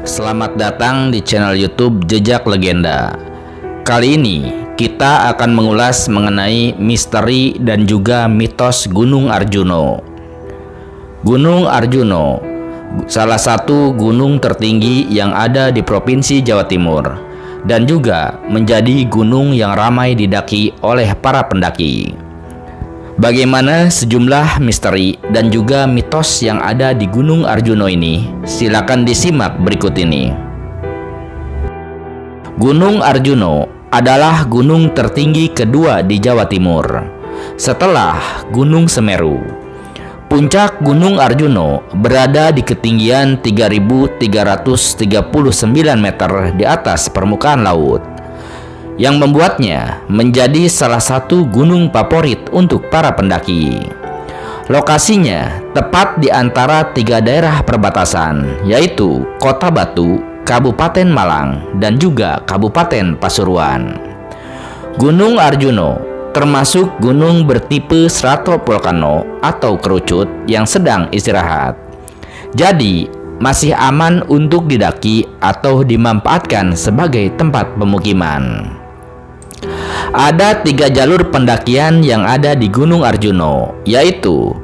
Selamat datang di channel YouTube Jejak Legenda. Kali ini kita akan mengulas mengenai misteri dan juga mitos Gunung Arjuno. Gunung Arjuno, salah satu gunung tertinggi yang ada di Provinsi Jawa Timur dan juga menjadi gunung yang ramai didaki oleh para pendaki. Bagaimana sejumlah misteri dan juga mitos yang ada di Gunung Arjuno ini? Silakan disimak berikut ini. Gunung Arjuno adalah gunung tertinggi kedua di Jawa Timur, setelah Gunung Semeru. Puncak Gunung Arjuno berada di ketinggian 3.339 meter di atas permukaan laut, yang membuatnya menjadi salah satu gunung favorit untuk para pendaki. Lokasinya tepat di antara tiga daerah perbatasan, yaitu Kota Batu, Kabupaten Malang, dan juga Kabupaten Pasuruan. Gunung Arjuno termasuk gunung bertipe stratovolcano atau kerucut yang sedang istirahat. Jadi, masih aman untuk didaki atau dimanfaatkan sebagai tempat pemukiman. Ada 3 jalur pendakian yang ada di Gunung Arjuno, yaitu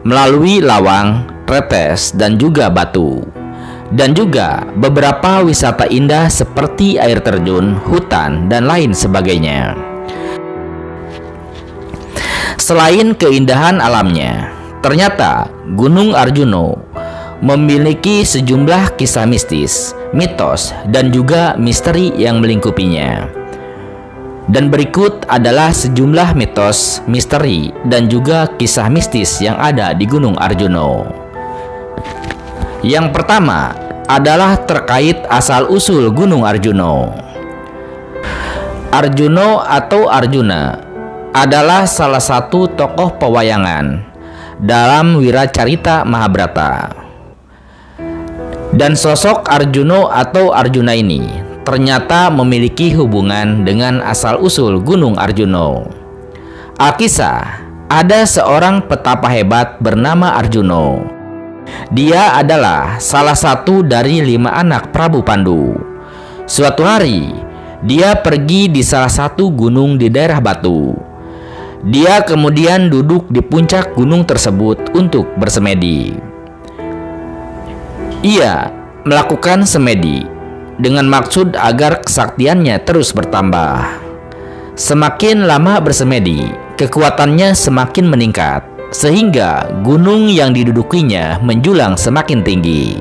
melalui Lawang, Tretes, dan juga Batu. Dan juga beberapa wisata indah seperti air terjun, hutan, dan lain sebagainya. Selain keindahan alamnya, ternyata Gunung Arjuno memiliki sejumlah kisah mistis, mitos, dan juga misteri yang melingkupinya. Dan berikut adalah sejumlah mitos, misteri, dan juga kisah mistis yang ada di Gunung Arjuno. Yang pertama adalah terkait asal-usul Gunung Arjuno. Arjuno atau Arjuna adalah salah satu tokoh pewayangan dalam Wiracarita Mahabharata. Dan sosok Arjuno atau Arjuna ini ternyata memiliki hubungan dengan asal-usul Gunung Arjuno. Alkisah, ada seorang petapa hebat bernama Arjuno. Dia adalah salah satu dari 5 anak Prabu Pandu. Suatu hari, dia pergi di salah satu gunung di daerah Batu. Dia kemudian duduk di puncak gunung tersebut untuk bersemedi. Ia melakukan semedi dengan maksud agar kesaktiannya terus bertambah. Semakin lama bersemedi, kekuatannya semakin meningkat, sehingga gunung yang didudukinya menjulang semakin tinggi.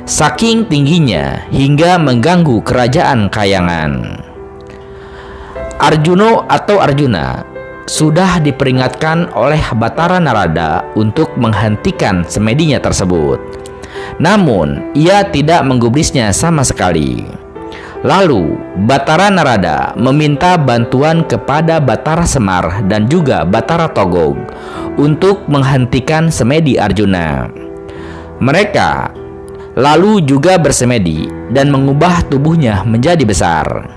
Saking tingginya hingga mengganggu kerajaan Kahyangan. Arjuno atau Arjuna sudah diperingatkan oleh Batara Narada untuk menghentikan semedinya tersebut. Namun, ia tidak menggubrisnya sama sekali. Lalu, Batara Narada meminta bantuan kepada Batara Semar dan juga Batara Togog untuk menghentikan semedi Arjuna. Mereka lalu juga bersemedi dan mengubah tubuhnya menjadi besar.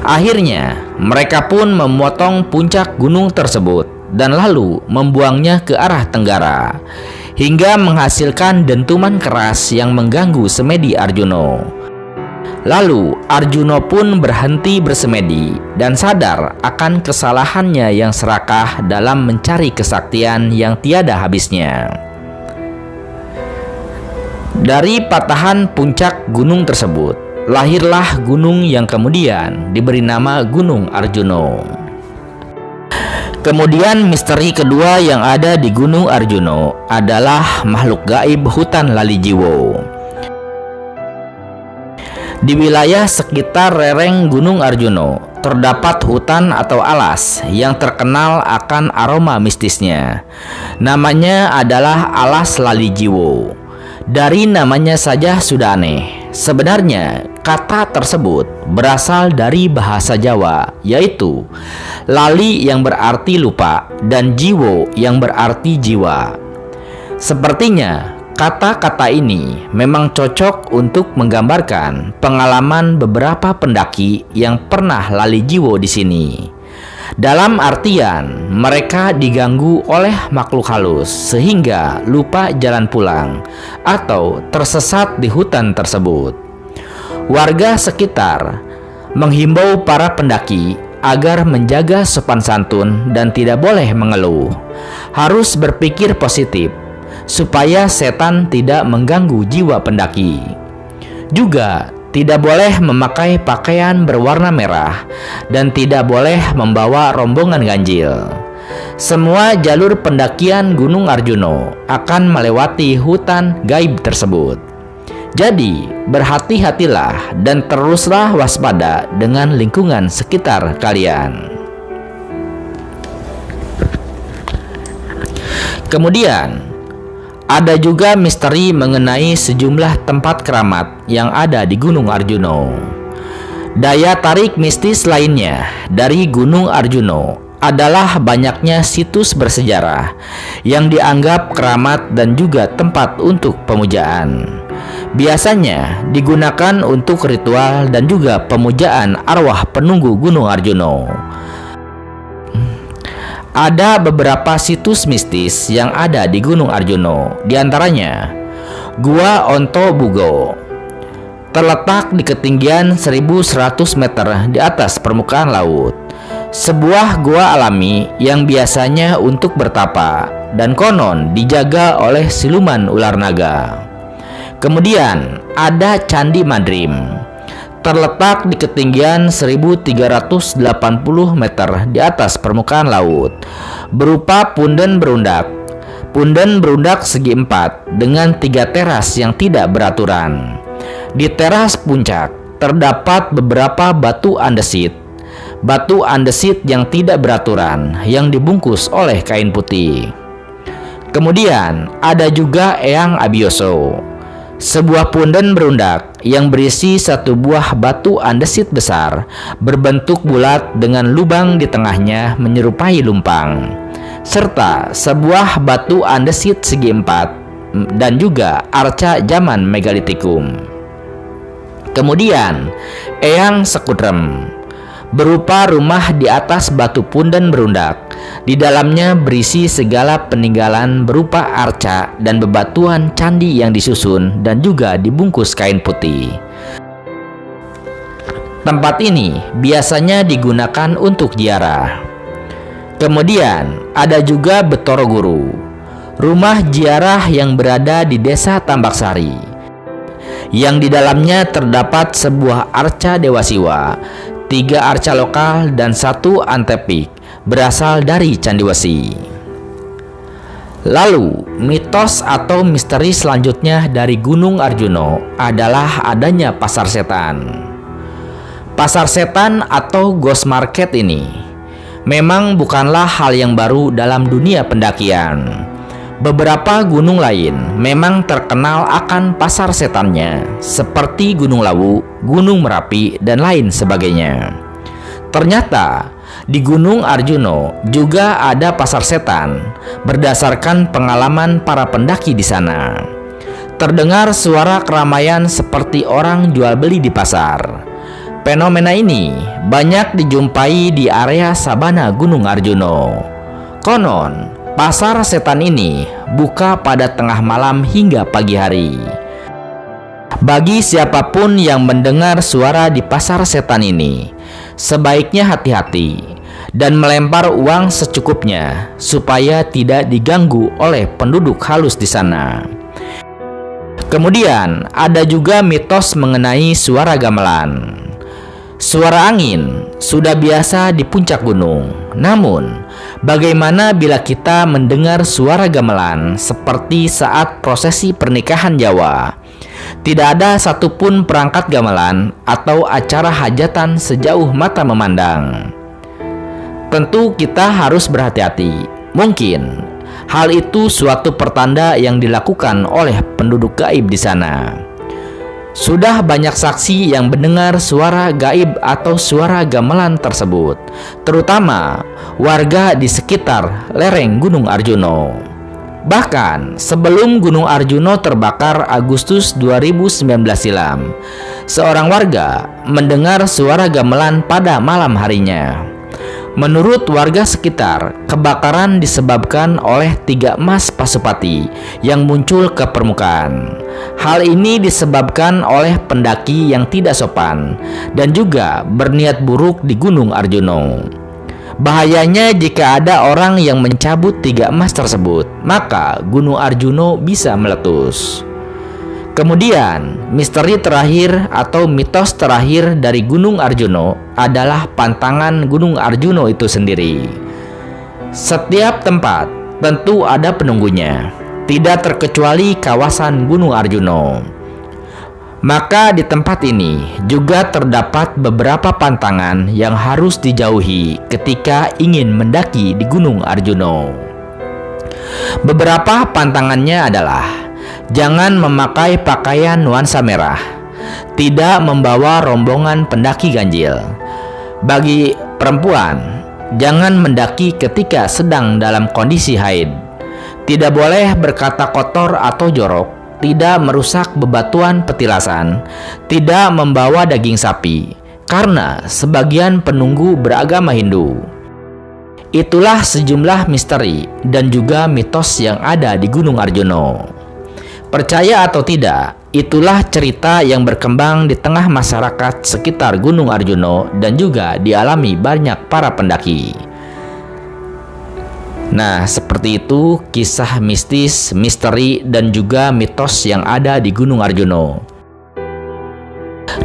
Akhirnya, mereka pun memotong puncak gunung tersebut dan lalu membuangnya ke arah tenggara, hingga menghasilkan dentuman keras yang mengganggu semedi Arjuno. Lalu Arjuno pun berhenti bersemedi dan sadar akan kesalahannya yang serakah dalam mencari kesaktian yang tiada habisnya. Dari patahan puncak gunung tersebut, lahirlah gunung yang kemudian diberi nama Gunung Arjuno. Kemudian misteri kedua yang ada di Gunung Arjuno adalah makhluk gaib hutan Lalijiwo. Di wilayah sekitar lereng Gunung Arjuno terdapat hutan atau alas yang terkenal akan aroma mistisnya. Namanya adalah alas Lalijiwo. Dari namanya saja sudah aneh. Sebenarnya kata tersebut berasal dari bahasa Jawa, yaitu lali yang berarti lupa dan jiwo yang berarti jiwa. Sepertinya kata-kata ini memang cocok untuk menggambarkan pengalaman beberapa pendaki yang pernah lali jiwo di sini. Dalam artian mereka diganggu oleh makhluk halus sehingga lupa jalan pulang atau tersesat di hutan tersebut. Warga sekitar menghimbau para pendaki agar menjaga sopan santun dan tidak boleh mengeluh. Harus berpikir positif supaya setan tidak mengganggu jiwa pendaki. Juga tidak boleh memakai pakaian berwarna merah dan tidak boleh membawa rombongan ganjil. Semua jalur pendakian Gunung Arjuna akan melewati hutan gaib tersebut. Jadi, berhati-hatilah dan teruslah waspada dengan lingkungan sekitar kalian. Kemudian, ada juga misteri mengenai sejumlah tempat keramat yang ada di Gunung Arjuna. Daya tarik mistis lainnya dari Gunung Arjuna adalah banyaknya situs bersejarah yang dianggap keramat dan juga tempat untuk pemujaan. Biasanya digunakan untuk ritual dan juga pemujaan arwah penunggu Gunung Arjuna. Ada beberapa situs mistis yang ada di Gunung Arjuna, diantaranya Gua Onto Bugo, terletak di ketinggian 1100 meter di atas permukaan laut. Sebuah gua alami yang biasanya untuk bertapa dan konon dijaga oleh siluman ular naga. Kemudian ada Candi Madrim, terletak di ketinggian 1380 meter di atas permukaan laut, berupa punden berundak. Punden berundak segi 4 dengan 3 teras yang tidak beraturan. Di teras puncak terdapat beberapa batu andesit. Batu andesit yang tidak beraturan yang dibungkus oleh kain putih. Kemudian ada juga Eyang Abioso, sebuah punden berundak yang berisi satu buah batu andesit besar berbentuk bulat dengan lubang di tengahnya menyerupai lumpang, serta sebuah batu andesit segi 4 dan juga arca zaman megalitikum. Kemudian Eyang Sekudrem, berupa rumah di atas batu punden berundak. Di dalamnya berisi segala peninggalan berupa arca dan bebatuan candi yang disusun dan juga dibungkus kain putih. Tempat ini biasanya digunakan untuk ziarah. Kemudian ada juga Betoroguru, rumah ziarah yang berada di Desa Tambaksari, yang di dalamnya terdapat sebuah arca Dewa Siwa, 3 arca lokal dan 1 antepik berasal dari Candi Wesi. Lalu, mitos atau misteri selanjutnya dari Gunung Arjuna adalah adanya pasar setan. Pasar setan atau ghost market ini memang bukanlah hal yang baru dalam dunia pendakian. Beberapa gunung lain memang terkenal akan pasar setannya, seperti Gunung Lawu, Gunung Merapi, dan lain sebagainya. Ternyata di Gunung Arjuna juga ada pasar setan berdasarkan pengalaman para pendaki di sana. Terdengar suara keramaian seperti orang jual beli di pasar. Fenomena ini banyak dijumpai di area sabana Gunung Arjuna. Konon, pasar setan ini buka pada tengah malam hingga pagi hari. Bagi siapapun yang mendengar suara di pasar setan ini, sebaiknya hati-hati dan melempar uang secukupnya supaya tidak diganggu oleh penduduk halus di sana. Kemudian ada juga mitos mengenai suara gamelan. Suara angin sudah biasa di puncak gunung. Namun, bagaimana bila kita mendengar suara gamelan seperti saat prosesi pernikahan Jawa? Tidak ada satupun perangkat gamelan atau acara hajatan sejauh mata memandang. Tentu kita harus berhati-hati. Mungkin hal itu suatu pertanda yang dilakukan oleh penduduk gaib di sana. Sudah banyak saksi yang mendengar suara gaib atau suara gamelan tersebut, terutama warga di sekitar lereng Gunung Arjuna. Bahkan sebelum Gunung Arjuna terbakar Agustus 2019 silam, seorang warga mendengar suara gamelan pada malam harinya. Menurut warga sekitar, kebakaran disebabkan oleh 3 emas Pasupati yang muncul ke permukaan. Hal ini disebabkan oleh pendaki yang tidak sopan dan juga berniat buruk di Gunung Arjuna. Bahayanya jika ada orang yang mencabut 3 emas tersebut, maka Gunung Arjuna bisa meletus. Kemudian, misteri terakhir atau mitos terakhir dari Gunung Arjuna adalah pantangan Gunung Arjuna itu sendiri. Setiap tempat tentu ada penunggunya, tidak terkecuali kawasan Gunung Arjuna. Maka di tempat ini juga terdapat beberapa pantangan yang harus dijauhi ketika ingin mendaki di Gunung Arjuna. Beberapa pantangannya adalah: jangan memakai pakaian nuansa merah, tidak membawa rombongan pendaki ganjil. Bagi perempuan, jangan mendaki ketika sedang dalam kondisi haid. Tidak boleh berkata kotor atau jorok, tidak merusak bebatuan petilasan, tidak membawa daging sapi, karena sebagian penunggu beragama Hindu. Itulah sejumlah misteri dan juga mitos yang ada di Gunung Arjuna. Percaya atau tidak, itulah cerita yang berkembang di tengah masyarakat sekitar Gunung Arjuna dan juga dialami banyak para pendaki. Nah, seperti itu kisah mistis, misteri, dan juga mitos yang ada di Gunung Arjuna.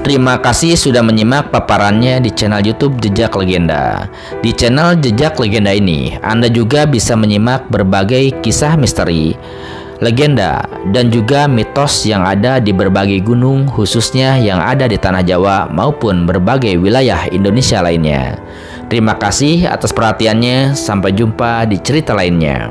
Terima kasih sudah menyimak paparannya di channel YouTube Jejak Legenda. Di channel Jejak Legenda ini, Anda juga bisa menyimak berbagai kisah misteri, legenda, dan juga mitos yang ada di berbagai gunung, khususnya yang ada di Tanah Jawa maupun berbagai wilayah Indonesia lainnya. Terima kasih atas perhatiannya. Sampai jumpa di cerita lainnya.